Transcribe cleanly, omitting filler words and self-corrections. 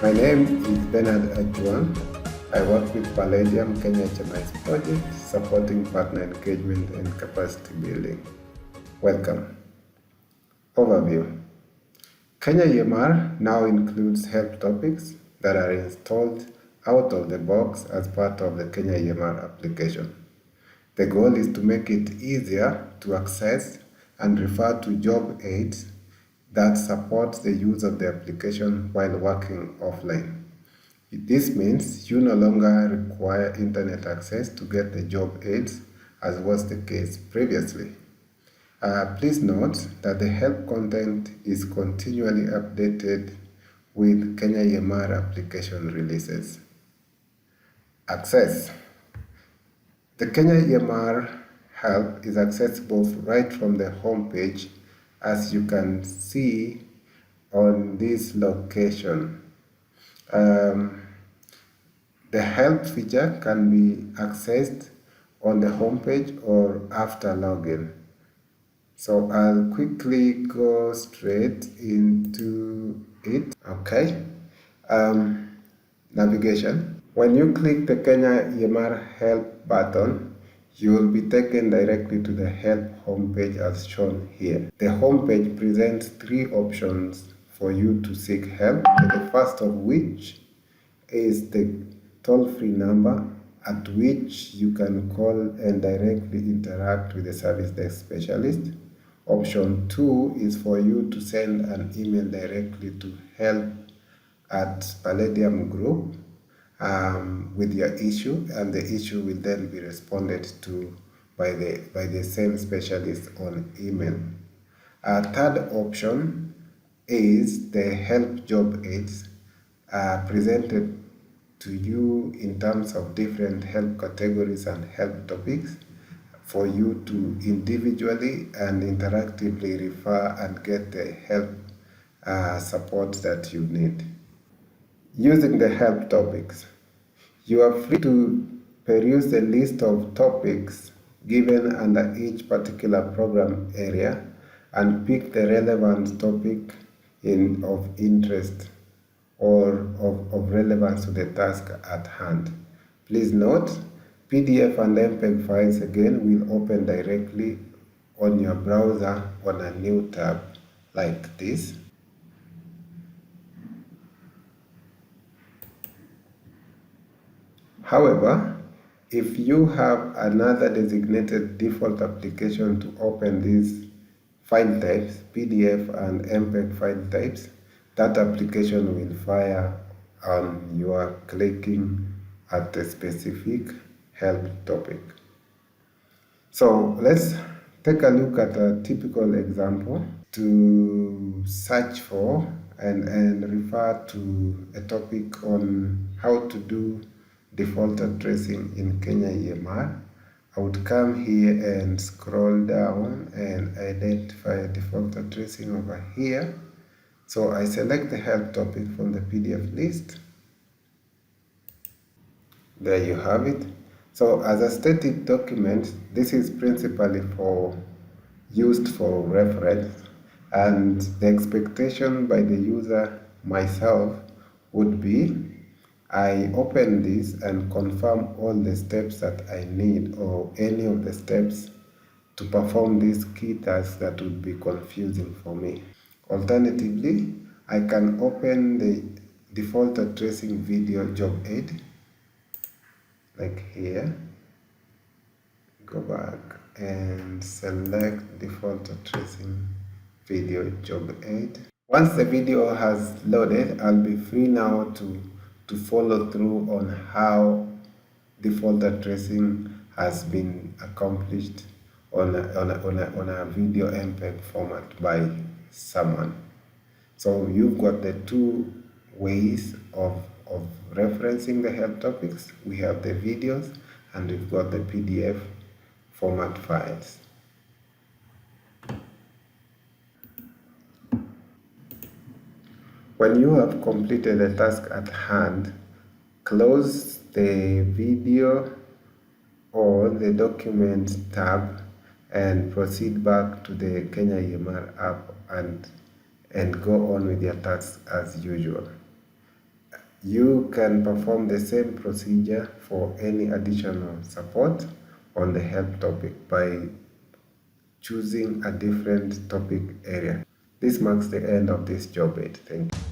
My name is Bernard Ajuan. I work with Palladium KenyaEMR project, supporting partner engagement and capacity building. Welcome. Overview. KenyaEMR now includes help topics that are installed out of the box as part of the KenyaEMR application. The goal is to make it easier to access and refer to job aids that support the use of the application while working offline. This means you no longer require internet access to get the job aids, as was the case previously. Please note that the help content is continually updated with KenyaEMR application releases. Access. The KenyaEMR help is accessible right from the home page, as you can see on this location. The help feature can be accessed on the home page or after login. So I'll quickly go straight into it. Okay. Navigation. When you click the KenyaEMR help button, you will be taken directly to the help homepage as shown here. The homepage presents three options for you to seek help, the first of which is the toll-free number at which you can call and directly interact with the service desk specialist. Option 2 is for you to send an email directly to help@Palladium Group with your issue, and the issue will then be responded to by the same specialist on email. Third option is the help job aids presented to you in terms of different help categories and help topics for you to individually and interactively refer and get the help support that you need. Using the help topics, you are free to peruse the list of topics given under each particular program area and pick the relevant topic of interest or of relevance to the task at hand. Please note, PDF and MPEG files again will open directly on your browser on a new tab like this. However, if you have another designated default application to open these file types, PDF and MPEG file types, that application will fire on your clicking at a specific help topic. So let's take a look at a typical example to search for and refer to a topic on how to do default addressing in KenyaEMR. I would come here and scroll down and identify a default addressing over here. So I select the help topic from the PDF list. There you have it. So as a static document, this is principally used for reference, and the expectation by the user, myself, would be I open this and confirm all the steps that I need, or any of the steps to perform these key tasks that would be confusing for me. Alternatively, I can open the default addressing video job aid, like here, go back and select default addressing video job aid. Once the video has loaded, I'll be free now to follow through on how default addressing has been accomplished on a video MPEG format by someone. So you've got the two ways of referencing the help topics. We have the videos and we've got the PDF format files. When you have completed the task at hand, close the video or the Documents tab and proceed back to the KenyaEMR app and go on with your tasks as usual. You can perform the same procedure for any additional support on the help topic by choosing a different topic area. This marks the end of this job aid. Thank you.